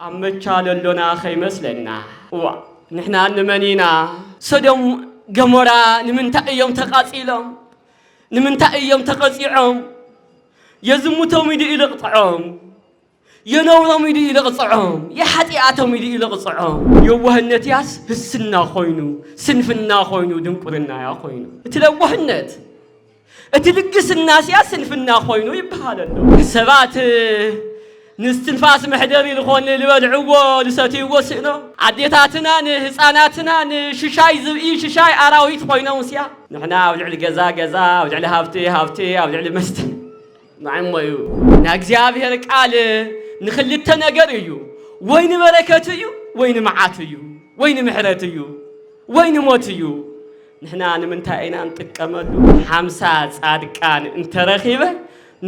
أمتشال اللونا خيمسلنا نحنا نمنينا سدوم جمرة نمنتا يوم تقاتيلهم نمنتا يوم تقاتيعهم يزمتهم يدي إلى قطعهم ينورهم يدي إلى قطعهم يحتياتهم يدي إلى قطعهم يوه النتياس السنة خوينو سنفنا خوينو دنكرنا يا خوينو تلوه النت تلقس الناس يا سنفنا خوينو يبهال له سبات نستنفاس محدري لخون لبدعوه لساتيوه سئنو عديتاتنا هصاناتنا ششاي زبئي ششاي اراويت خوينو سيا نحنا ولعل غزا غزا ولعل هافتي ولعل مست نعميو نا እግዚአብሔር ቃል ንخلተ ነገር እዩ ወይን በረከት እዩ ወይን መዓት እዩ ወይን ምሕረት እዩ ወይን ሞት እዩ ንሕና ንምንታይና እንጥቀመሉ 50 ጻድቃን እንተረኺበ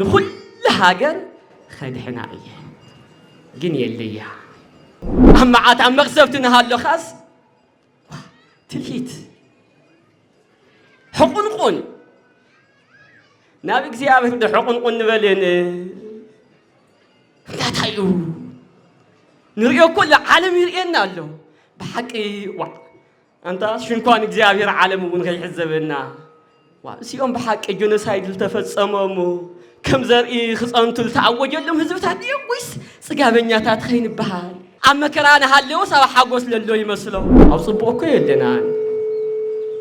ንኩል ሃገር خدحنا إيه جني اللي أما عاد عم مغزفتنا هاللو خاص تلهيت حقن قن نابك زيابة ده حقن قن بلين لا تايو نريو كل عالم يرينا له بحكي أنت شن كان زيابة عالم من غير حزبنا سيوم بحكي جنسايد التفصممو كم زرقي خصانتو تعوج لهم هزبتات يويس صقابنياتات خين بحال عم كرانا هالو سوا حاقوس للو يمسلو او صبوكو يلنا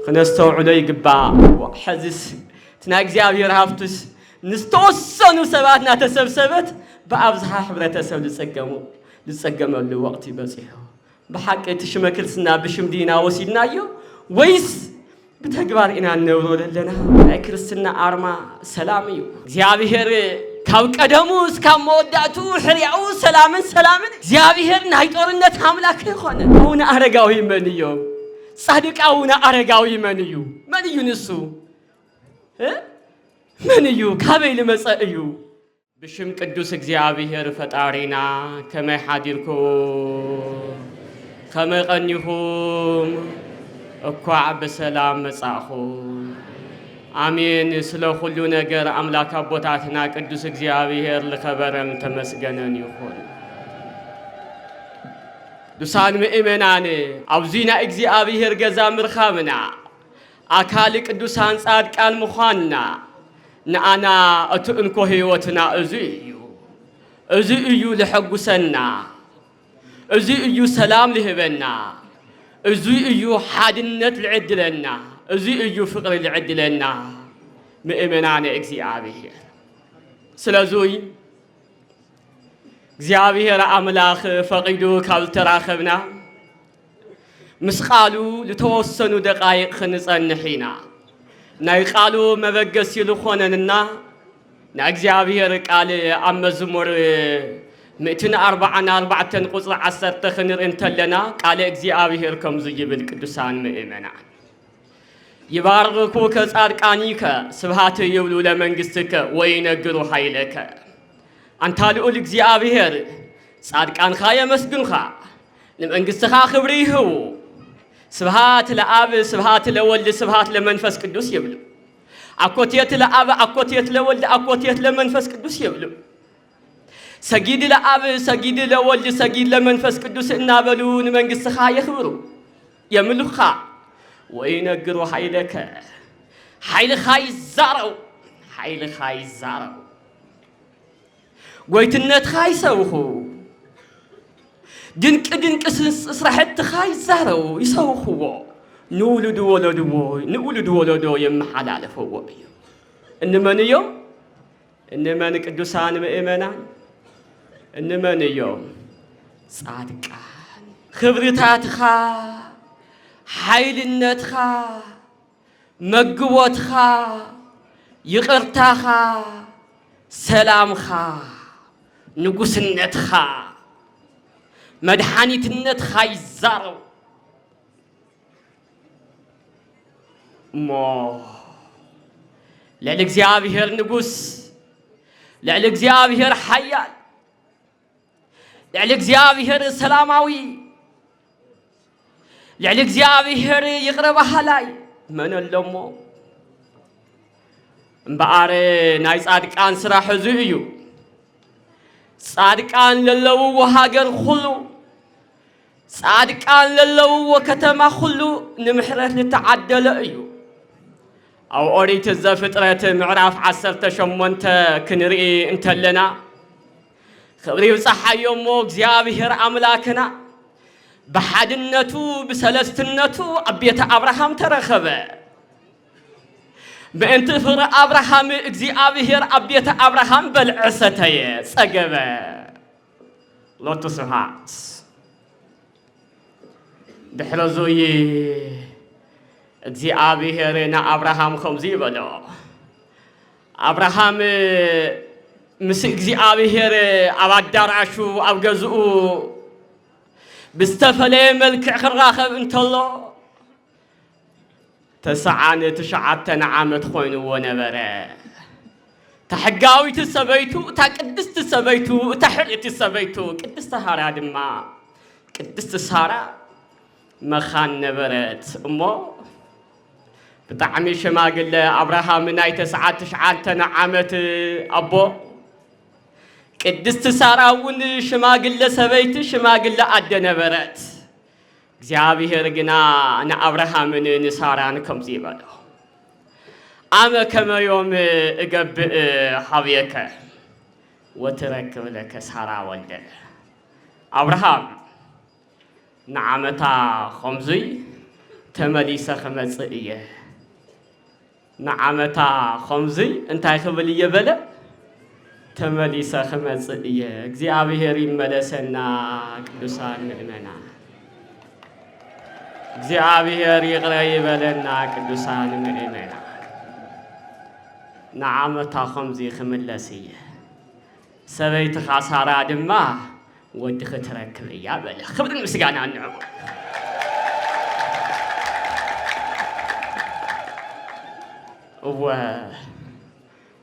خنستوعدو يقبا وحزس تنا እግዚአብሔር ሃፍቱስ نستوسنو سباتنا تسبسبت بابزها حبرتسب لصقملو وقت يبصيحو بحق تشمكلسنا بشمدينا وسيدنايو ويس بتكبر إنا نورو لنا كريستنا أرما سلامي እግዚአብሔር ካብ ቀደሙስ ካብ መወዳቱ ሕሪያው ሰላምን እግዚአብሔር ናይ ጦርነት አምላክ ይሆነ አሁን አረጋዊ መንዩ ጻድቃውና አረጋዊ መንዩ ንሱ መንዩ ካበይል መጻእዩ ብሽም ቅዱስ እግዚአብሔር ፈጣሪና ከመይ ሓዲርኩ ከመይ ቀኒኹም أكوع بسلام مساخو آمين سلو كل نجار أملاك أبوتاتنا قدوس እግዚአብሔር لخبرم تمسجنن يخون دوسان مؤمنان أبزينا እግዚአብሔር جزا مرخامنا أكال قدوسان صادقان مخاننا نأنا أتؤنكو هيوتنا أزيو لحقسنا أزيو سلام لهبنا أزي أيو حادنة العد لنا أزي أيو فقر العد لنا مؤمنان እግዚአብሔር سلازوي እግዚአብሔር أملاخ فقيدو كالتراخبنا مسقالو لتوسنو دقائق خنصنحينا نايقالو مبقس يلخونننا نا እግዚአብሔር قال أمزمور 244 قصر 10 خنر انتلنا قال እግዚአብሔር كم زيبل قدسان مؤمنا يباركوك ጻድቃኒከ ስብሐት ይብሉ ለመንግሥትከ ወይነግሩ ኃይለከ አንተ ልዑል እግዚአብሔር ጻድቃንኻ የመስግኑኻ ለመንግሥትኻ ክብሪ ይህቡ ስብሐት ለአብ ስብሐት ለወልድ ስብሐት ለመንፈስ ቅዱስ ይብሉ አኮቴት ለአብ አኮቴት ለወልድ አኮቴት ለመንፈስ ቅዱስ ይብሉ سجيد لأب سجيد لولد سجيد لمنفس قدوس النابلون من قصها يخبروا يملخا وينقروا حيلك حيل خاي زارو قويت النت خاي سوخو دنك اسرحت خاي زارو يسوخو نولد ولدو يم حلال فوق إنما نقدسان مؤمنان إنما نيوم صادقان خبرتاتخا حيلنتخا مقوتخا يقرتاخا سلامخا نقوسنتخا مدحانيتنتخا يزارو مو للእግዚአብሔር ንጉስ ለእግዚአብሔር ኃያል ለእግዚአብሔር ሰላማዊ ለእግዚአብሔር ይቅረባ ሐላይ መንለሞ እምበአረ ናይ ጻድቃን ስራሕ እዩ ጻድቃን ለለው ሃገር ሁሉ صادقان للو وكتما خلو نمحرت لتعدل أيو أو أريد الزفترة معرف عسرت شمونت كنري انت لنا خبري وصحا يومو እግዚአብሔር أملاكنا بحدنتو بسلستنتو أبيت أبراهام ترخبه بأنت فر أبراهام እግዚአብሔር أبيت أبراهام بالعسته سجبه لوتو سهات دحرزوي እግዚአብሔር نا أبراهام خمزي بلو أبراهام مس እግዚአብሔር أبادرعشو أبجزؤ بستفلي ملك خراخب انتلو تسعة عامت خوينو ونبرة تحقاوي تسبيتو تقدس تسبيتو تحرق تسبيتو قدس هارا دما قدس سارا مخان نبرت امو بطعمي شماقل ابراهام ناي 9 عامت ابو قدس سارا ون شماقل سبيت شماقل ادنبرت እግዚአብሔር ግና አብርሃምን ንሳራን ከምዚ ይበለው አመ ከመዮም እገብ ሐብየከ ወትረክብ ለከ ሳራ ወልደ አብርሃም ንዓመታ ከምዚ ተመሊሰ ከመጽእየ ንዓመታ ከምዚ እንታይ ክብል ይበለ ተመሊሰ ከመጽእየ እግዚአብሔር ይመለሰና ቅዱሳን ምእመናን እግዚአብሔር ይቅረይ በለና ቅዱሳን ምእመናን ንዓመታ ከምዚ ክምለስየ ሰበይቲ ሳራ ድማ ወዲ ክትረክብ እያ በለ ክብርን ምስጋና ንዕሙ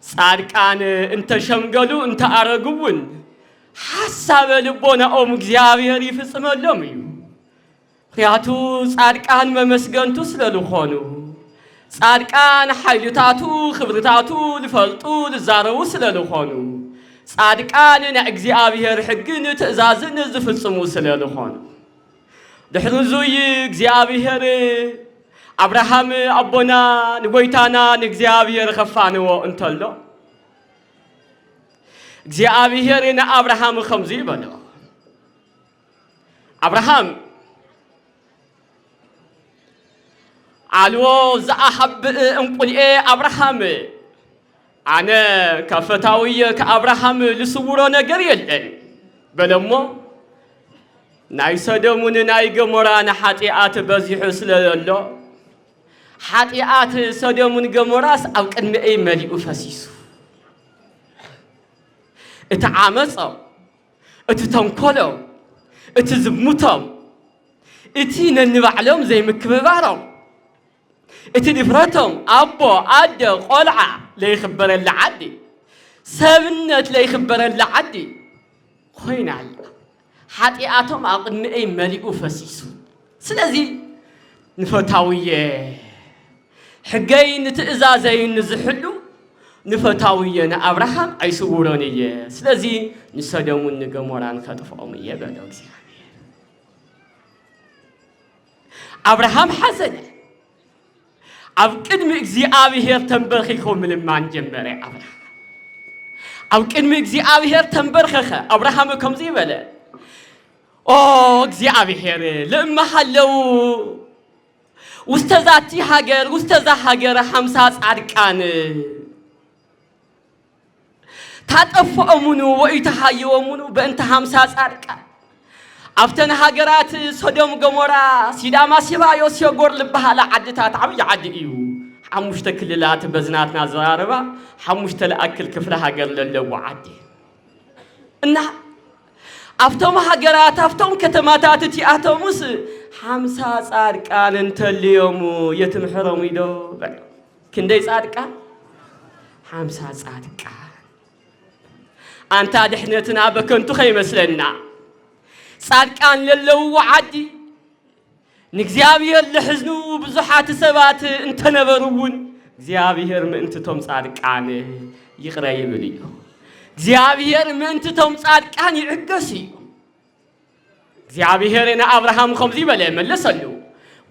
ጻድቃን እንተ ሸምገሉ እንተ አረጉውን ሐሳበ ልቦናኦም እግዚአብሔር ይፍጽመሎም እዩ ምክንያቱ ጻድቃን መመስገንቱ ስለልኾኑ ጻድቃን ኃይልታቱ ክብርታቱ ልፈልጡ ልዛረቡ ስለልኾኑ ጻድቃን ንእግዚአብሔር ሕግን ትእዛዝን ዝፍጽሙ ስለልኾኑ ድሕርዙይ እግዚአብሔር አብርሃም አቦና ንጎይታና ንእግዚአብሔር ኸፋንዎ እንተሎ እግዚአብሔር ንአብርሃም ከምዚ ይበሎ አብርሃም አልዎ ዘአሐብ እንቁልኤ አብርሃም አነ ከፈታውየ ከአብርሃም ልስውሮ ነገር የለን በለሞ ናይ ሰዶምን ናይ ገሞራን ኃጢአት በዚሑ ስለሎ ኃጢአት ሰዶምን ገሞራስ ኣብ ቅድሚኤ መሊኡ ፈሲሱ እቲ ዓመፆም እቲ ተንኰሎም እቲ ዝሙቶም እቲ ነንባዕሎም ዘይምክብባሮም እቲ ድፍረቶም ኣቦ ኣደ ቆልዓ ለይኽበረላ ዓዲ ሰብነት ለይኽበረላ ዓዲ ኮይና ኣላ ኃጢአቶም ኣብ ቅድሚኤ መሊኡ ፈሲሱ ስለዚ ንፈታውየ ሕገይ ንትእዛዘይ ንዝሕሉ ንፈታውየ ንአብርሃም ኣይስውሮን እየ ስለዚ ንሰዶምን ንገሞራን ከጥፍኦም እየ በሎ እግዚአብሔር አብርሃም ሓዘነ ኣብ ቅድሚ እግዚአብሔር ተንበርኺኹ ምልማን ጀመረ አብርሃም ኣብ ቅድሚ እግዚአብሔር ተንበርኸኸ አብርሃም ከምዚ ይበለ ኦ እግዚአብሔር ለእመሃለው ውስተዛቲ ሃገር ውስተዛ ሃገር 50 ጻድቃን ታጠፍኦሙኑ ወይተሃየዎሙኑ በእንተ 50 ጻድቃን አፍተን ሃገራት ሶዶም ገሞራ ሲዳማ ሲባዮስ የጎር ልበሃላ ዓድታት ዓብይ ዓዲ እዩ 5 ክልላት በዝናትና ዘራረባ 5 ለአክል ክፍለ ሃገር ለለው ዓዲ እና አፍቶም ሃገራት አፍቶም ከተማታት ቲአቶሙስ 50 ጻድቃን እንተልዮሙ የትምሕሮሙ ይዶ ክንደይ ጻድቃን 50 ጻድቃን አንታ ድሕነትና በከንቱ ከይመስለና ጻድቃን ለለው ዓዲ ንእግዚአብሔር ለሕዝኑ ብዙሓት ሰባት እንተነበሩውን እግዚአብሔር ምእንትቶም ጻድቃን ይቅረ ይብል እዩ እግዚአብሔር ምእንትቶም ጻድቃን ይዕገስ እዩ እግዚአብሔር ለአብርሃም خمزي بله ملسلو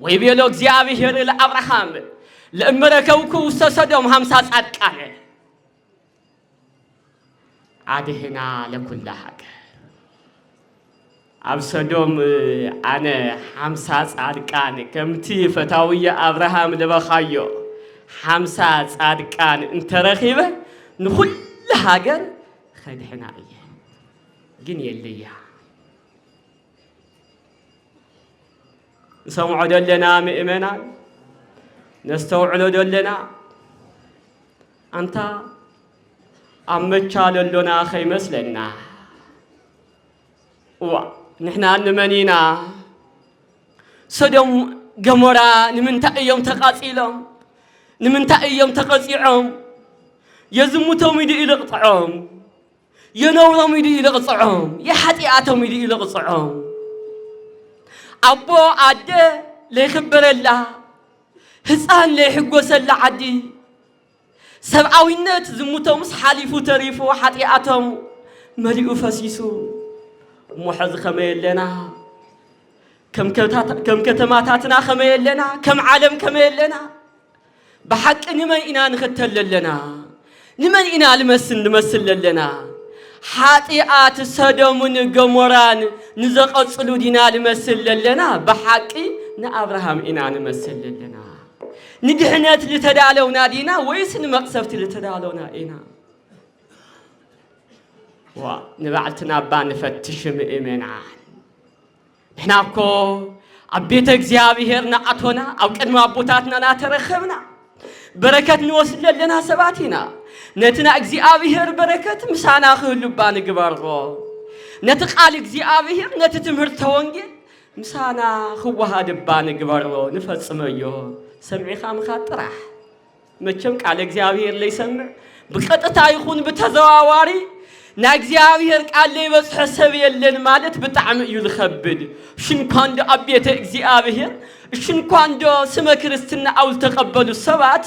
ويبيلو እግዚአብሔር ለአብርሃም ለእመረከውኩ ሰሰዶም 50 ጻድቃን አድህና ለኩል ሀገር አብሰዶም አነ 50 ጻድቃን ከምቲ ፈታውየ አብርሃም ለበኻዮ 50 ጻድቃን እንተረኺበ ንኩል ሀገር خدحنا إيه جن يليا نسمع دلنا مؤمنا نستوعب دلنا أنت أمتشال لنا خيمس لنا ونحن نمنينا صدم جمرة نمنتأ يوم تقاتلهم نمنتأ يوم تقاتلهم يزمتهم يدي إلى قطعهم ينورهم يدي إلى قطعهم يحتياتهم يدي إلى قطعهم أبو عدى ليخبر الله هسان ليحقوس الله عدي سبعوينات زمتهم حليفو تريفو حتياتهم مليئو فسيسو محز خميل لنا كم كتماتاتنا خميل لنا كم عالم خميل لنا بحق نمن إنا نختل لنا نمن إنا نمثل لنا حاتيات صدومن جمران نزق صلودنا نمثل لنا بحق نأبراهام إنا نمثل لنا ندهنت لتدالونا دينا ويس نمقصفت لتدالونا إنا ونبعتنا بان فتش مؤمنا إحنا كو عبيت እግዚአብሔር ናአቶና አውቀን ማቦታትና ናተረኸብና በረከት ንወስል ለና ሰባቲና ነትና እግዚአብሔር በረከት ምሳና ሁሉባን ግባርጎ ነትቃል እግዚአብሔር ነትትምህርት ወንጌል ምሳና ሁዋሃድባን ግባርጎ ንፈጽመዮ ሰምዒኻ ምኻጥራህ መቸም ቃል እግዚአብሔር ለይሰምዕ በቀጥታ ይኹን በተዘዋዋሪ ና እግዚአብሔር ቃል ለይበጽሕ ሰብ የለን ማለት በጣም እዩ ልኸብድ ሽንኳንዶ አቤተ እግዚአብሔር ሽንኳንዶ ስመ ክርስትና አውል ተቀበሉ ሰባት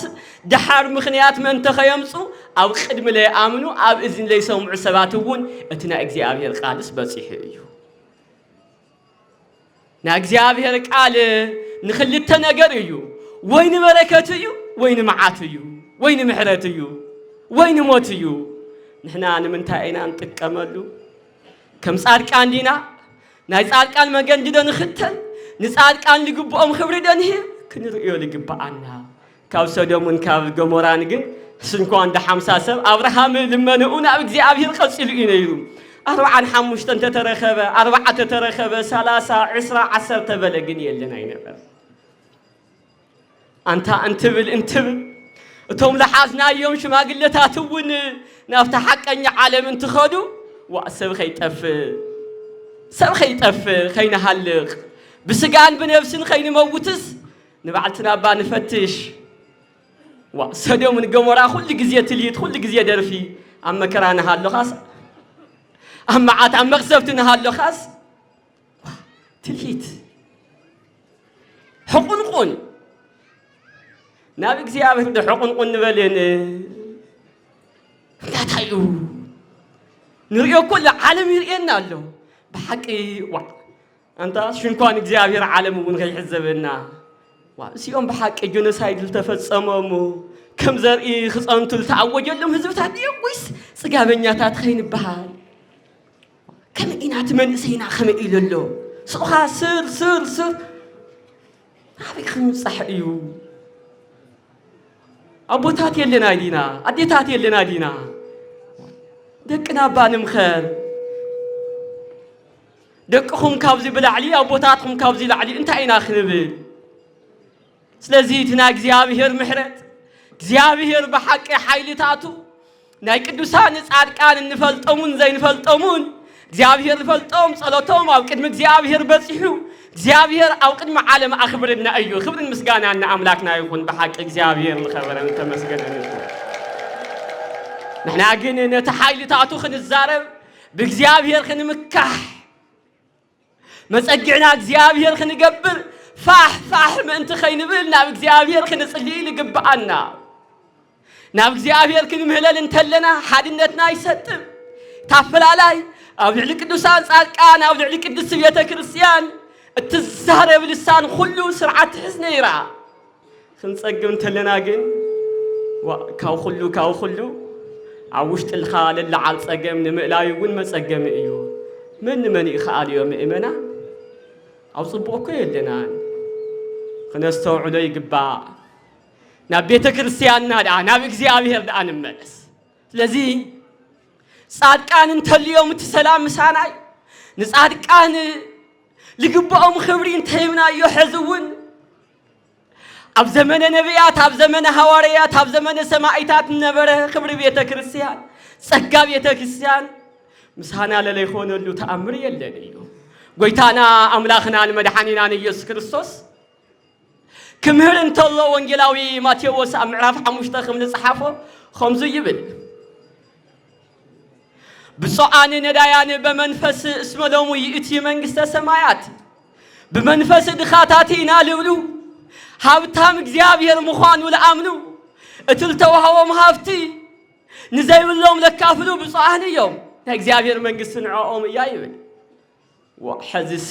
ደሓር ምኽንያት መን ተኸየምጹ አብ ቅድም ላይ አምኑ አብ እዝን ላይ ሰምዑ ሰባትውን እትና እግዚአብሔር ቃልስ በጽሕ እዩ ና እግዚአብሔር ቃል ንኽልተ ነገር እዩ ወይን በረከት እዩ ወይን መዓት እዩ ወይን ምሕረት እዩ ወይን ሞት እዩ نحنا نمنتاينا نتقملو كم صادقان دينا ناي صادقان مغندو نختل نصادقان لغبوم خبر دنه كنريو لغبانا كاو سودومن كاو غموران ግን ስንኳን ደ 50 ሰብ አብርሃም ለመነኡና እግዚአብሔር ቀጽሉ ይነይሩ 45 ተተረኸበ 4 ተተረኸበ 30 10 10 ተበለ ግን የለን አይነበር አንተ ብል እቶም ለሐዝና يوم ሽማግለታቱን نافت حقني عالم انتخدو وأسب خيطف خينا هالق بسجان بنفسن خينا موتس نبعتنا بانفتش وصدوا من جمرة كل جزية تليت كل جزية درفي أما كرانا هالو خاص أما عاد أما خسفتنا هالو خاص تليت حقن قن نابك زيابه ده حقن قن نبلين تايو نريو كل عالم يرينا له بحقي انت شنكون እግዚአብሔር ዓለም ውን ከይሕዘበና ሲኦም በሐቅ ጆኖሳይድ ተፈጸመሙ ከም ዘርኢ خصንቱ ተዓወጀሎም ህዝብታት ይውስ ጽጋበኛታት ኸይንበሃል ከም ኢናት መንእሰይና ከም ኢለሎ ሱኻ ስር አብይ ክንጽሕ እዩ አቦታት የለና ዲና አዴታት የለና ዲና ደቅና ባንም ኸር ደቅኹም ካብዚ ብላዕሊ አቦታትኹም ካብዚ ላዕሊ እንታይና ክንብል ስለዚህ ትና እግዚአብሔር ምሕረት እግዚአብሔር በሐቅ ኃይልታቱ ናይ ቅዱሳን ጻድቃን እንፈልጠሙን ዘይንፈልጠሙን እግዚአብሔር ፈልጠም ጸሎቶም አብ ቅድም እግዚአብሔር በጽሑ እግዚአብሔር አብ ቅድም ዓለም አኽብርና እዩ ክብርን ምስጋናና አምላክና ይሁን በሐቅ እግዚአብሔር ለኸበረን ተመስገነን نحنا قلنا نتحايل تعطو خنزارب بإግዚአብሔር خنمكح مسجعنا እግዚአብሔር خنقبر فاح ما انت خينبلنا بإግዚአብሔር خنصلي لقبعنا ناب እግዚአብሔር خنمهلل انتلنا حادنتنا يسطم تافلالاي أو لعلك الدوسان صادقان أو لعلك الدس بيت كريستيان التزهر بلسان خلو سرعة حزنيرا خنصقم تلنا جن كاو خلو عوشت الخال اللي على صقم نملا يقول ما صقم ايو من يخال يوم إيمانا أو صبوكو يدنا خنستوعدو يقبا نبيت كريستيان نادا نبي እግዚአብሔር ዳን መለስ ስለዚህ ጻድቃን እንተልዮም ተሰላም ሳናይ ንጻድቃን لقبهم خبرين تهمنا يحزون أب زمن نبيات أب زمن حواريات أب زمن سماعيات نبره خبر بيت كريستيان سقى بيت كريستيان مسحنا لليخون اللي تأمر يلنيو قويتانا أملاخنا المدحانينا يسوع كريستوس كمهر انت الله وانجلاوي ماتيوس أمعرف حمشتخم لصحافه خمسة يبل بصعان ندايان بمنفس اسم لهم يأتي من قصة سمايات بمنفس دخاتاتي نالولو هابتام እግዚአብሔር مخان ولا آمنو اتلتوا هوا مهافتي نزايو اللهم لكافلو بصعان يوم እግዚአብሔር من قصة نعوم يايبل وحزس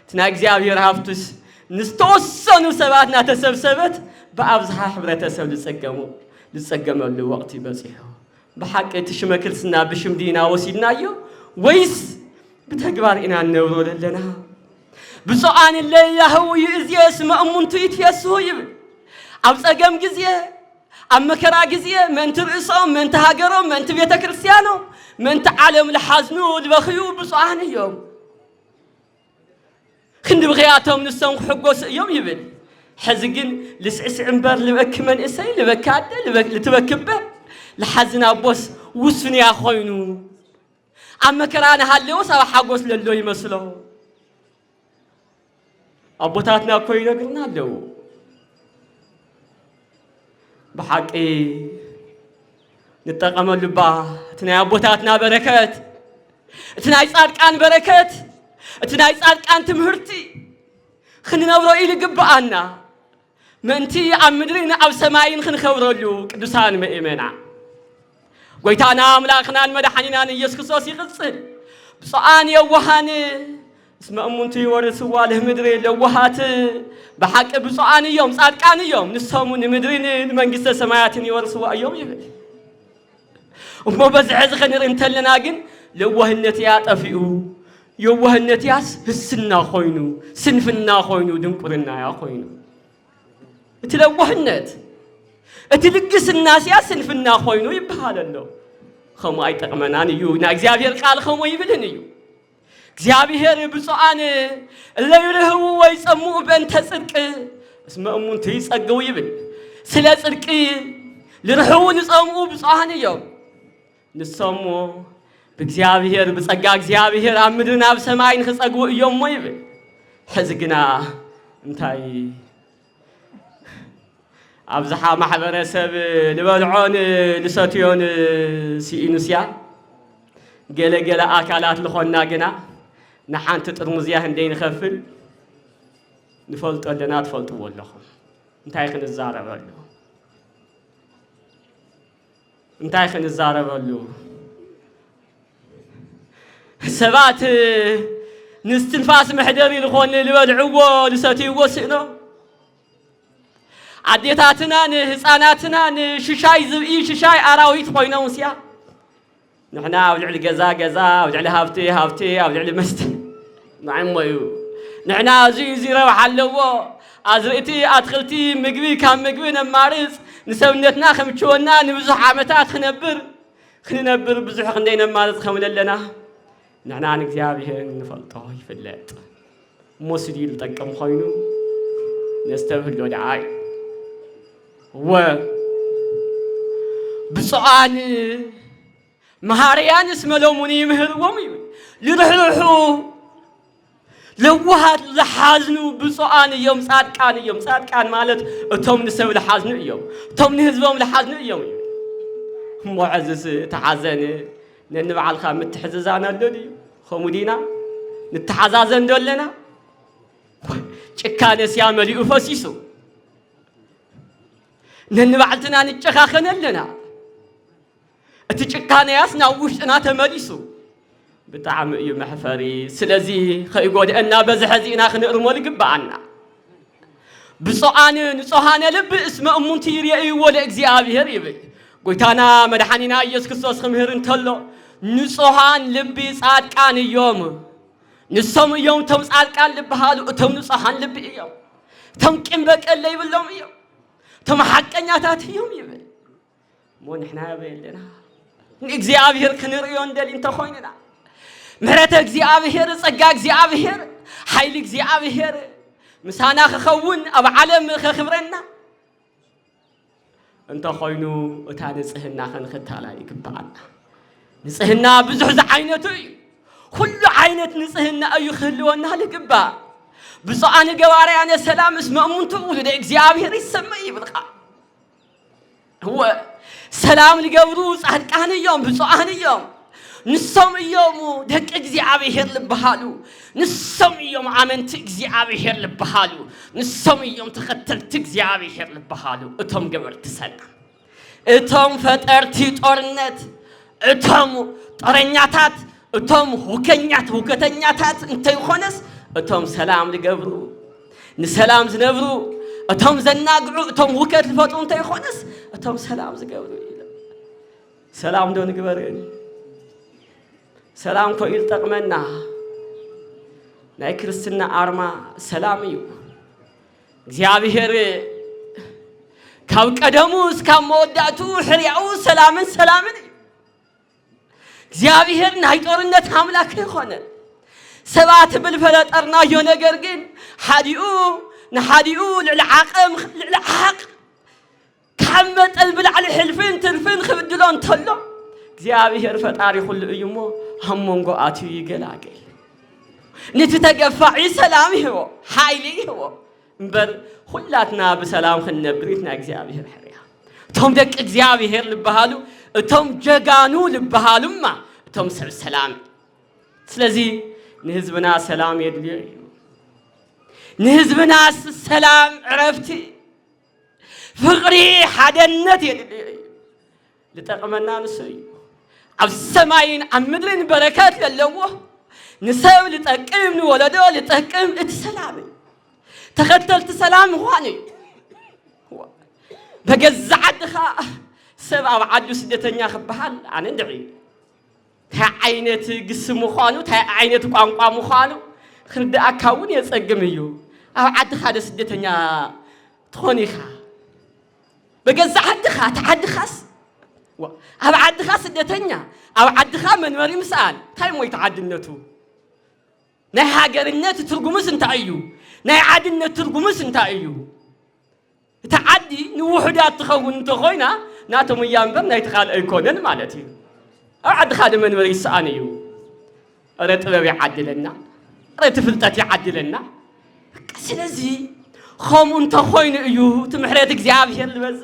تنا እግዚአብሔር هافتس نستوصنو سباتنا تسبسبت بأبزها حبرة تسب لتسقمو الوقت بزيهو بحق تشمكلسنا بشمدينا وسيدنا يو ويس بتكبر إنا نورو لنا بصعان الليلة هو يزي اسمه أمونتو يتيسو يبل أبسقم جزيه أما كرا جزيه من ترقصهم من تهاجرهم من تبيت كريستيانو من تعلم الحزنو البخيو بصعان يوم خند بغياتهم نسون حقوس يوم يبل حزقن لسعس عنبر لبك من إسي لبكاد لتبكبه لحزنا بوس وسني أخوينو أما كرانا هاللي وسوا حقوس للو يمسلو أبوتاتنا كوينا قلنا له بحق نتقم اللبا تنا أبوتاتنا بركات تنا يصاركان بركات تنا يصاركان تمهرتي خلينا نورو إلي قبعنا منتي عمدرين أو سماين خن خورلو قدسان مئمنا قويتانا أملاخنا المدحانينا يسوع كريستوس يغسل بصعان يوهان اسم أمونتي ورسوا له مدري لوهات بحق بصعان يوم صادقان يوم نسهمون مدرين من قصة سمايات يورسوا يوم يبل وما بزعز خنر انتلنا جن لوهنت يا طفيو يوهنت ياس السنا خوينو سنفنا خوينو دنقرنا يا خوينو تلوهنت اتلقس الناس يا سنفنا خوينو يبحال الله خمو اي تقمنان يو نا እግዚአብሔር ቃል خمو يبلن يو እግዚአብሔር ብፁዓን اللي يرهو ويصمو بنت صدق اسم امونت يصقو يبل ስለ ጽድቅ لرهو نصمو ብፁዓን يوم نصمو بእግዚአብሔር بጸጋ እግዚአብሔር አምድና በሰማይን خصقو يوم يبل حزقنا انتاي أبزحا محبرة سب لبلعون لساتيون سينوسيا جل أكلات لخونا جنا نحن تترمزيا هندين خفل نفلت لنا تفلت والله انتاي خن الزارة بلو انتاي خن الزارة بلو سبات نستنفاس محدري لخون لبلعو لساتيو سينو عديتاتنا هصاناتنا ششاي زبئي ششاي أراويت خوينا وسيا نحنا ولعل جزا ولعل هافتي ولعل مست نعميو نحنا زي روح اللو أزرقتي أدخلتي مقبي كان مقبي نمارس نسونتنا خمشونا نبزح عمتات خنبر بزح خندينا مارس خمل لنا نحنا نكذابيه نفلطه يفلت موسدي لتقم خوينو نستوهل له دعاي و بصعان مهاريان اسم لوموني مهروم يرحلحو لوهات لحازنو بصعان يوم صادقان مالت اتوم نسو لحازنو يوم اتوم نهزبهم لحازنو يوم معزز تعزن ننبع الخام متحززانا دولي خمودينا نتحزازن دولنا چكانس يعمل يفسيسو ننبعتنا نتشخاخن لنا اتشكانا ياسنا وشنا تمليسو بطعم يوم حفري سلازي خيقود أن بزحزينا خنقرمول قبعنا بصعان نصهان لب اسم أمونتير يأي ولا إجزيابير يبي قلتنا مدحانينا يسكسوس خمهرن تلو نصهان لبي صاد كان يوم نصهم يوم تم صاد كان لبهالو تم نصهان لبي يوم تم كم بك اللي يبلهم يوم تم حقنا تات يوم يبي مو نحنا بيلنا إجزيابير خنريون دل انت خويننا مهرت إجزيابير صقا إجزيابير حيل إجزيابير مسانا خخون أو علم خخبرنا أنت خوينو وتاني صهنا خنختالا يكبعنا نصهنا بزحز عينتي كل عينت نصهنا أي خلونا لكبا بصعان قواري أنا سلام اسمه أمونتو ولد إجزيابير يسمي بالقا هو سلام لقبروس عهد كان يوم بصعان يوم نسم يوم دك إجزيابير لبهالو نسم يوم عمنت إجزيابير لبهالو نسم يوم تختلت إجزيابير لبهالو أتم قبرت سلام أتم فترتي طرنت أتم طرنياتات أتم هوكتنياتات أنت يخونس أتم سلام لقبرو نسلام زنبرو أتم زناقرو أتم هوكت الفتو أنت يخونس أتم سلام زقبرو سلام دون قبرين سلام كويل تقمنا ناي كريستنا أرما سلاميو እግዚአብሔር ካብ ቀደሙስ ካብ መወዳቱ ሕሪያው ሰላምን እግዚአብሔር ናይ ጦርነት አምላክ ሆነ ሰባት بالفلጠርና ነገር ግን ሓዲኡ ልዕዓቅ ካመጠል ብላዕሊ ሕልፍን ትርፍን ክብድሎን ተሎ እግዚአብሔር ፈጣሪ ሁሉ እዩሞ همونغو آتيو يجلاجل نتتجفع سلام هو حيلي هو بر خلاتنا بسلام خلنا بريتنا إجزابي الحرية توم دك إجزابي هير لبهالو توم جعانو لبهالو ما توم سر سلام سلزي نهزبنا سلام يدلي نهزبنا سلام عرفتي فقري حدنت يدلي لتقمنا نسوي عب السماين عم مدرين بركات للوه نساوي لتأكم نولده لتأكم السلامي تختلت سلام واني بجزع دخا سبع وعدو سدتنيا خبحال عن ندعي تا عينت جسم مخانو تا عينت قانقا مخانو خرد أكاون يتسقميو أو عد خاد سدتنيا تخونيخا بجزع دخا تعدخس أو عد خاص الدتنيا أو عد خام من مريم سأل تاي مو يتعد النتو ناي حاجر النت ترجمس انت أيو ناي عاد النت ترجمس انت أيو تعدي نوحدات تخون تخوينا ناتم يامبر ناي تخال الكونن مالتي أو عد خادم من مريم سأل أيو رت ببي عدلنا رت فلتات يعدلنا سلزي خام انت خوين أيو تمحرتك زيابير البز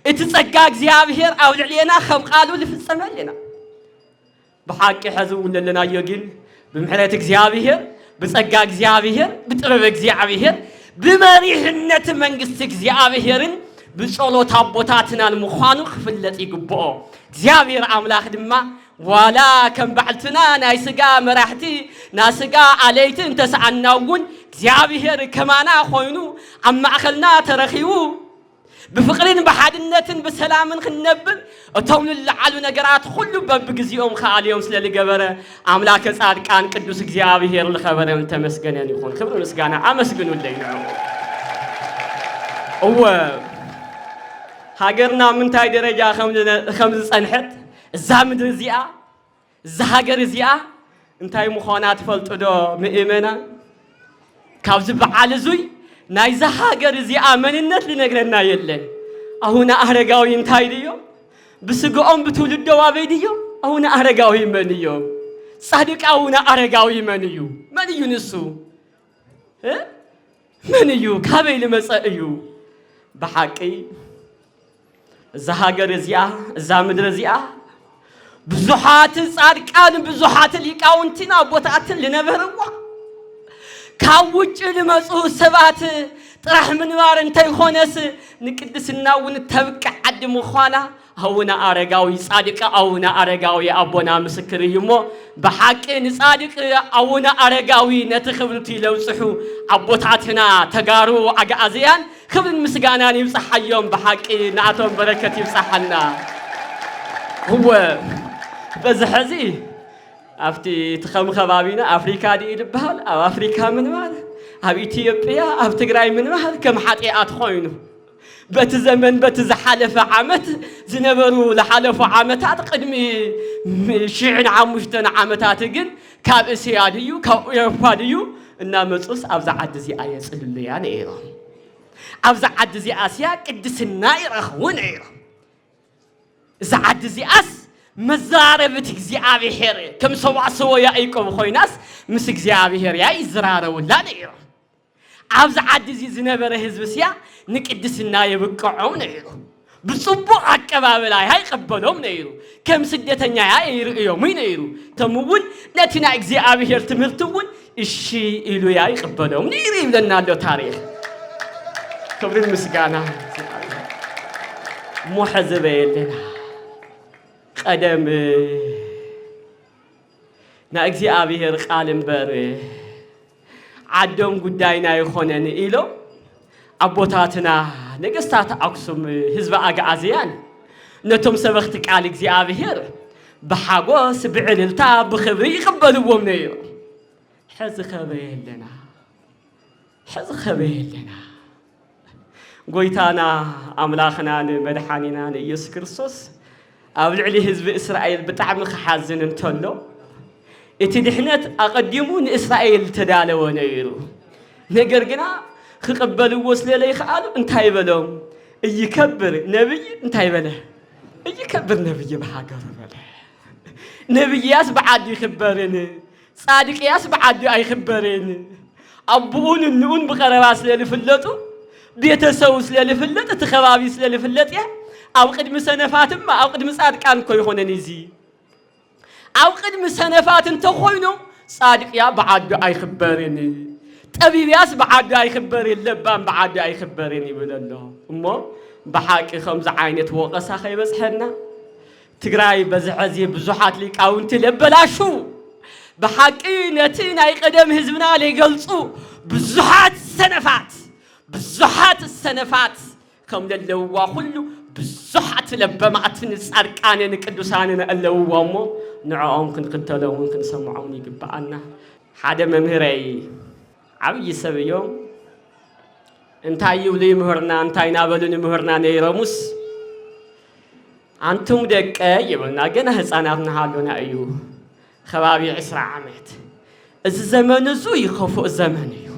اتسقى እግዚአብሔር አውልዕልና ከም ቃሉ ልፍጸመልና በሐቅ ሕዝቡ ለለና ይግን በምህረት እግዚአብሔር በጸጋ እግዚአብሔር በጥበብ እግዚአብሔር በመሪህነት መንግስት እግዚአብሔርን በጸሎት አቦታትናን ምዃኑ ክፍለጥ ይግብኦ እግዚአብሔር አምላክ ድማ ዋላ ከም ባዕልትና ናይ ስጋ መራሕቲ ናስጋ አለይትን ተሰዓናውን እግዚአብሔር ከማና ኮይኑ ኣብ ማእኸልና ተረኺቡ بفقرين بحادنتن بسلامن خنبل أتوم للعلو نجارات كله ببجزيهم خاليهم سلالي جبرة عملاك صار كان قدوس እግዚአብሔር هير الخبر متمسكن يكون خبر مسكنا أمسكن ولينا هو هاجرنا من تاي درجة خمس سنحت الزامد رزيا الزهاجر رزيا انتاي مخانات فلتدو مئمنا كابز بعالزوي نايزا هاجر زي آمنينت لنقرنا يلين أهونا أهرجاوي انتاي ديو بسقوم بتولد دوابي ديو أهونا أهرجاوي منيو صادق أهونا أهرجاوي منيو نسو منيو كابيل مسأيو بحقي زهاجر زيا زامد زيا بزحات صادقان بزحات ليقاونتنا بوتاتن لنبروا كاوچ لمصو سبات طرح منوار انت يخونس نقدسنا ونتبقى عد مخانا አቡነ አረጋዊ ጻድቅ አቡነ አረጋዊ አቦና ምስክር ይሞ በሐቅን ጻድቅ አቡነ አረጋዊ ነተኽብልቲ ለውጽሑ አቦታትና ተጋሩ አጋዚያን ክብርን ምስጋናን ይብጽሐዮም በሐቅ ናቶም በረከት ይብጽሐና هو በዝሕዚ አፍቲ ተኸም ከባቢና አፍሪካ ዲልበሃል ኣብ አፍሪካ ምን ማለት ኣብ ኢትዮጵያ ኣብ ትግራይ ምን ማለት ከም ሓጢአት ኮይኑ በቲ ዘመን በቲ ዝሓለፈ ዓመት ዝነበሩ ለሓለፉ ዓመታት ቅድሚ 15 ዓመታት ግን ካብ እስያ ድዩ ካብ ኤውሮፓ ድዩ እና መጹስ ኣብዛ ዓዲ እዚኣ የጽልሉያ ነይሮም ኣብዛ ዓዲ እዚኣ እስያ ቅድስና ይረኽቡ ነይሮም እዛ ዓዲ እዚኣስ መዛረብት እግዚአብሔር ከም ሰዋሰው ያዕቆብ ኮይናስ ምስ እግዚአብሔር ይዝራረውላ ነይሮም ኣብዛ ዓዲ እዚ ዝነበረ ህዝብ እስያ ንቅድስና ይብቅዑ ነይሩ ብጽቡቕ አቀባበል ይቀበሎም ነይሩ ከም ስደተኛ ይርእዮም ነይሩ ተምውን ነቲና እግዚአብሔር ትምህርቱን እሺ ኢሉ ይቀበሎም ነይሩ ይብለናል ታሪክ ክብር ምስጋና ሙሐዘበ የለና ቀደም ና እግዚአብሔር ቃል እንበር ዓዶም ጉዳይና ይኾነን ኢሎ አቦታትና ነገስታት አክሱም ህዝብ አጋዚያን ነቶም ሰበኽቲ ቃል እግዚአብሔር በሐጎስ ብዕልልታ በኽብሪ ይቀበልዎም ነይሩ ሕዚ ኸበየለና ጎይታና አምላኽና መድኃኒና ኢየሱስ ክርስቶስ ኣብ ልዕሊ ህዝቢ እስራኤል ብጣዕሚ ክሓዝን እንተሎ እቲ ድሕነት አቀዲሙ ንእስራኤል ተዳለወ ነይሩ ነገር ግና ክቀበልዎ ስለለይኽኣሉ እንታይ በሎም እይከብር ነብይ እንታይ በለ እይከብር ነብይ በሃገሩ በለ ነብይያስ በዓዲ ይኽበርን ጻድቅያስ በዓዲ አይኽበርን አቡኡን ንኡን ብቀረባ ስለልፍለጡ ቤተሰቡ ስለልፍለጥ እቲ ከባቢ ስለልፍለጥ ኣብ ቅድሚ ሰነፋትም ኣብ ቅድሚ ጻድቃን ኮ ይኾነን እዚ ኣብ ቅድሚ ሰነፋት እንተኾይኑ ጻድቅያ በዓዲ አይኽበርን ጠቢብያስ በዓዲ አይኽበርን ለባን በዓዲ አይኽበርን ይብለሎ እሞ በሐቂ ከምዚ ዓይነት ወቀሳ ከይበጽሐና ትግራይ በዝሕዚ ብዙሓት ሊቃውንቲ ለበላሹ በሐቂ ነቲ ናይ ቀደም ህዝብና ለይገልጹ ብዙሓት ሰነፋት ከም ለለውዋ ሁሉ ብዙሓት ለበማዕትን ጻድቃንን ቅዱሳንን ኣለውዋ እሞ ንዕኦም ክንክተለውን ክንሰምዖም ይግባአና ሓደ መምህረይ ዓብይ ሰብ እዮም እንታይ ይብሉ ምህርና እንታይ ናበሉን ምህርና ነይሮሙስ አንቱም ደቀ ይብሉና ገና ህፃናት ናሃሉና እዩ ከባቢ 20 ዓመት እዚ ዘመን እዚ ይኸፉእ ዘመን እዩ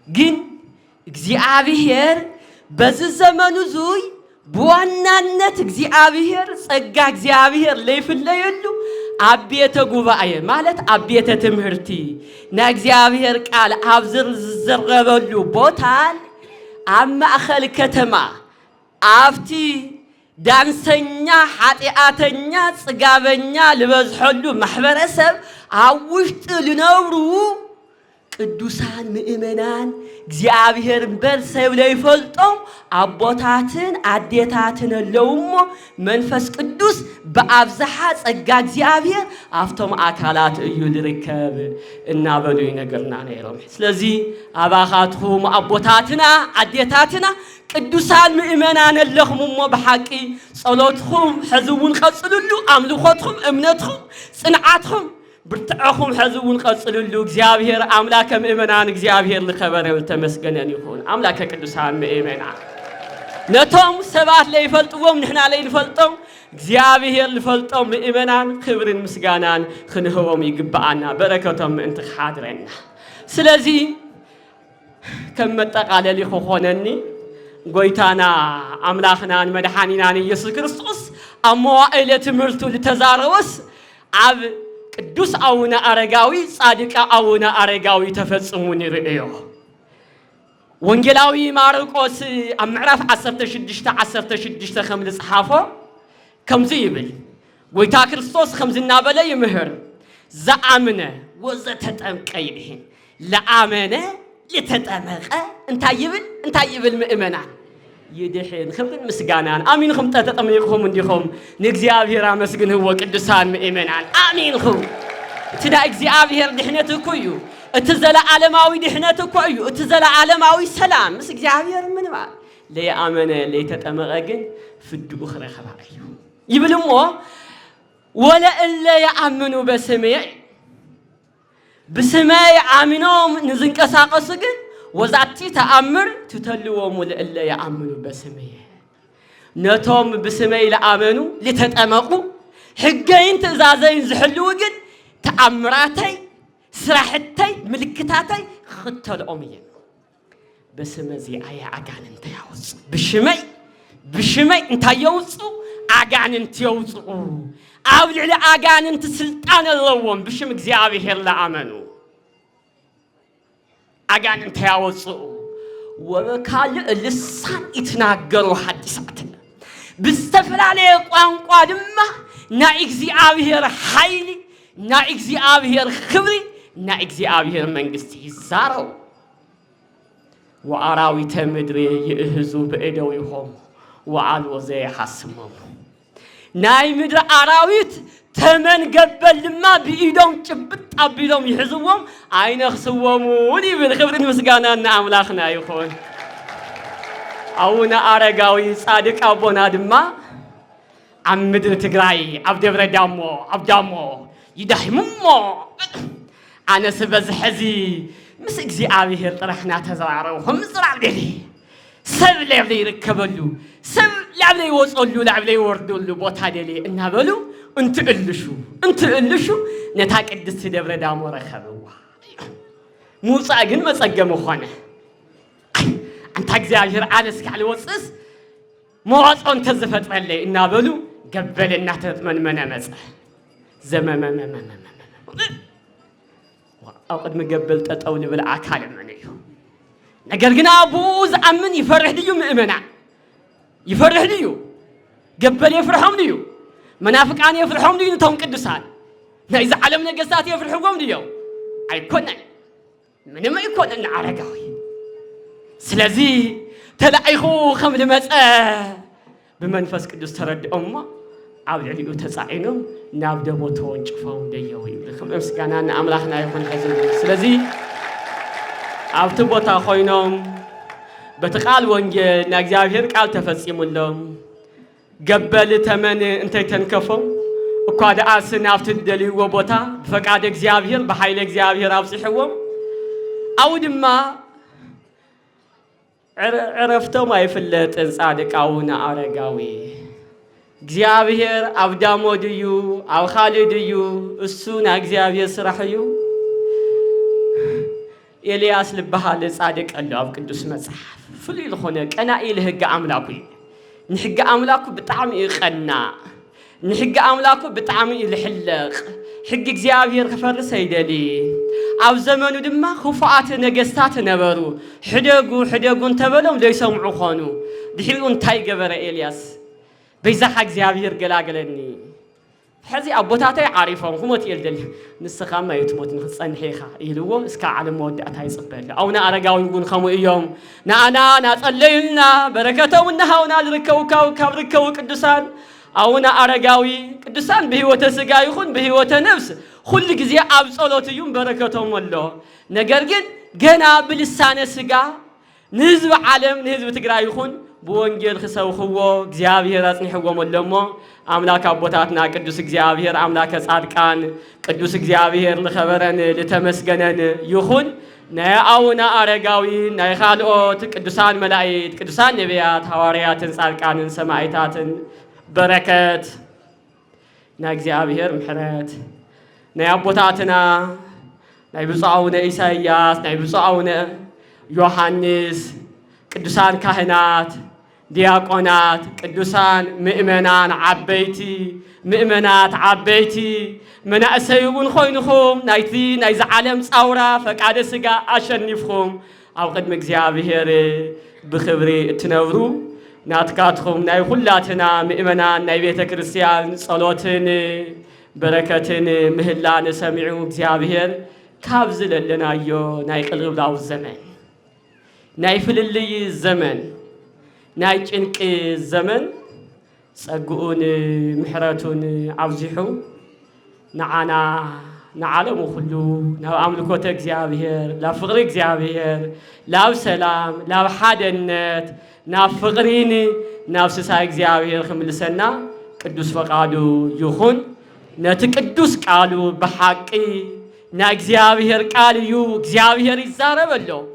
ግን እግዚአብሔር በዚ ዘመን እዚ በዋናነት እግዚአብሔር ጸጋ እግዚአብሔር ለይፍለየሉ አቤተ ጉባኤ ማለት አቤተ ትምህርቲ ና እግዚአብሔር ቃል አብዝር ዝዘረበሉ ቦታን ኣብ ማእኸል ከተማ አፍቲ ዳንሰኛ ኃጢአተኛ ጽጋበኛ ልበዝሐሉ ማህበረሰብ ኣብ ውሽጥ ልነብሩ ቅዱሳን ምእመናን እግዚአብሔር በርሰብ ለይፈልጦም አቦታትን አዴታትን ለውሞ መንፈስ ቅዱስ በአብዛሃ ጸጋ እግዚአብሔር አፍቶም አካላት እዩ ልርከብ እናበሉ ይነገርና ነይሮም ስለዚህ አባኻትኩም አቦታትና አዴታትና ቅዱሳን ምእመናን ለኹምሞ በሐቂ ጸሎትኩም ሕዝውን ቀጽሉሉ አምልኾትኩም እምነትኩም ጽንዓትኩም ብርትዕኹም ሕዝውን ቀጽሉሉ እግዚአብሔር አምላከ ምእመናን እግዚአብሔር ልኸበረን ተመስገነን ይኹን አምላከ ቅዱሳን ምእመናን ነቶም ሰባት ለይፈልጥዎም ንሕና ለይንፈልጦም እግዚአብሔር ልፈልጦም ምእመናን ክብርን ምስጋናን ክንህቦም ይግባአና በረከቶም እንት ሓድረና ስለዚህ ከም መጠቃለሊ ክኾነኒ ጎይታና አምላኽናን መድኃኒናን ኢየሱስ ክርስቶስ ኣብ መዋዕለ ትምህርቱ ልተዛረወስ ኣብ ቅዱስ አቡነ አረጋዊ ጻድቅ አቡነ አረጋዊ ተፈጽሙ ንርእዮ ወንጌላዊ ማርቆስ ኣብ ምዕራፍ 16 ከም ዝጽሓፎ ከምዚ ይብል ጎይታ ክርስቶስ ከም ዝናበለ ይምህር ዘአምነ ወዘተጠምቀ ይብህን ለአመነ ለተጠመቀ እንታይ ይብል ምእመናን يدحين خبر مسجانان آمين خم تتطميقهم نديهم نجزيابير مسجن هو قدسان مؤمنان آمين خم تدا إجزيابير دحنته كويو اتزل عالماوي دحنته كويو اتزل عالماوي سلام مسجابير من ما لي آمن لي تتمغجن في الدخرة خبائيو يبلموا ولا إلا يأمنوا بسماء آمنهم نزنك ساقسجن وزعتي تأمر تتلوهم ولا يأمنوا بسماء نتوم بسماء لآمنوا لتتأمقوا حقين تزازين زحلوجن تأمراتي سرحتي ملكتاتي خطة الأمية بسماء زي أي عجان انت يوص بشمي انت يوصو عجان انت يوصو أول على عجان انت سلطان اللوم بشم እግዚአብሔር لآمنوا عجان انت يوصو وبكال اللسان يتناقروا حديثاتنا بستفلالي قوانقوا دمه نا እግዚአብሔር حيلي نا እግዚአብሔር خبري نا እግዚአብሔር መንግስቲ ይዛረው وأراويت مدري يهزو بإيدويهم وعلو زي حسمهم ناي مدر أراويت تمن قبل لما بإيدهم جبت أبيدهم يحزوهم عين خسوهم ودي بالخبر المسجانا نعم لاخنا يخون أونا أرجعوي صادق أبونا دما عم مدر تجراي عبد دامو يدحممو أنا سبز حزي مس እግዚአብሔር طرحنا تزرعوا هم زرع لي سب لعبلي يركبلو سب لعبلي يوصلوا لعبلي يوردوا بوت هدلي إنها بلو أنت قلشوا نتاك قدست دبر دامو رخبوا موسى أجن ما سجموا خانه أنت እግዚአብሔር على سكال وصص موعظ أنت زفت عليه إنها بلو قبل إنها تتمن مسح زمام أو قد مقبل تطول بالعكال منيو نقرقنا أبوز أمن يفرح ديو مؤمنا يفرح ديو قبل يفرحهم ديو منافقان يفرحهم ديو نتهم قدسان إذا علمنا قصات يفرحهم ديو أيكونا من ما يكون أن عرقاوي سلازي تلاقيخو خمل مسأة بمنفس قدس ترد أمه عاود عليو تسعينهم نابدا بوتون شوفهم ديوي لكم امسكانا املاحنا يكون حزن سلازي عاود بوتا خوينهم بتقال وانجيل نا እግዚአብሔር ቃል ተፈጽሙሎም ገበል ተመን እንተይ ተንከፈው እኳ ደአስ ናፍት ደልይዎ ቦታ በፈቃድ እግዚአብሔር በኃይለ እግዚአብሔር አብጽሕዎም አውድማ عرفتم አይፍለጥ ጻድቃውና አረጋዊ እግዚአብሔር አብዳሞ ድዩ አውኻልድ ድዩ እሱና እግዚአብሔር ስራሕዩ ኤልያስ ልበሃል ጻድቅ አለ ኣብ ቅዱስ መጽሐፍ ፍሉይ ዝኾነ ቀናኢ ለሕጊ ኣምላኩ ንሕጊ ኣምላኩ ብጣዕሚ ይቐና ንሕጊ ኣምላኩ ብጣዕሚ ይልሕለቕ ሕጊ እግዚአብሔር ክፈርስ ኣይደሊ ኣብ ዘመኑ ድማ ክፉኣት ነገስታት ነበሩ ሕደጉ እንተበሎም ዘይሰምዑ ኾኑ ድሕሪኡ እንታይ ገበረ ኤልያስ بيزاح እግዚአብሔር ገላገለኒ ሕዚ ኣቦታተይ ዓሪፎም ክሞት የልደል ንስኻ ማ ይትሞት ንኽጸንሒኻ ኢልዎ እስካ ዓለም መወዳእታ ይጽበል ኣውና ኣረጋዊ እውን ከምኡ እዮም ንኣና ናጸለዩልና በረከቶም እናሃውና ዝርከቡ ካብ ዝርከቡ ቅዱሳን ኣውና ኣረጋዊ ቅዱሳን ብህይወተ ሥጋ ይኹን ብህይወተ ነፍስ ኩሉ ግዜ ኣብ ጸሎት እዩ በረከቶም ኣሎ ነገር ግን ገና ብልሳነ ሥጋ ንህዝቢ ዓለም ንህዝቢ ትግራይ ይኹን بوانجيل خسوخو እግዚአብሔር አጽንሕዎም ለሞ አምላክ አቦታትና ቅዱስ እግዚአብሔር አምላክ ጻድቃን ቅዱስ እግዚአብሔር ለኸበረን ለተመስገነን ይሁን ናይ አውና አረጋዊ ናይ ኻልኦት ቅዱሳን መላእክት ቅዱሳን ነቢያት ሐዋርያትን ጻድቃንን ሰማዕታትን በረከት ናይ እግዚአብሔር ምሕረት ናይ አቦታትና ናይ ብፁዓውነ ኢሳይያስ ናይ ብፁዓውነ ዮሐንስ ቅዱሳን ካህናት ዲያቆናት ቅዱሳን ምእመናን ዓበይቲ መናእሰዩን ኮይንኹም ናይቲ ናይ ዓለም ጻውራ ፈቃደ ሥጋ አሸኒፍኹም ኣብ ቅድሚ እግዚአብሔር ብኽብሪ እትነብሩ ናትካትኹም ናይ ሁላትና ምእመናን ናይ ቤተ ክርስቲያን ጸሎትን በረከትን ምህላን ሰሚዑ እግዚአብሔር ካብ ዝለለናዮ ናይ ቅልብላው ዘመን ናይ ፍልልይ ዘመን نايجنك الزمن صقون محرتون عبزحو نعانا نعلم كله نو أملكوت إخزيابير لا فقر إخزيابير لا سلام لا حدنت نا فقريني نفس سا إخزيابير خمل سنة قدوس فقادو يخون نتقدوس قالو بحقي نا إخزيابير قاليو إخزيابير يزارب له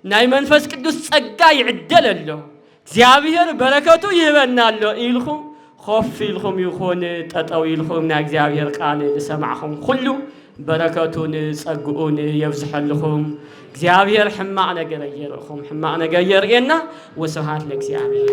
نا منفس قدوس صقا يعدل له إخزيابير بركته يبنا له إلخم خوف إلخم يخون تطاو إلخم نا إخزيابير قال لسمعهم كله بركاتون صقون يفزح لكم إخزيابير حمانا غيركم حمانا غيرنا وسبحان لك إخزيابير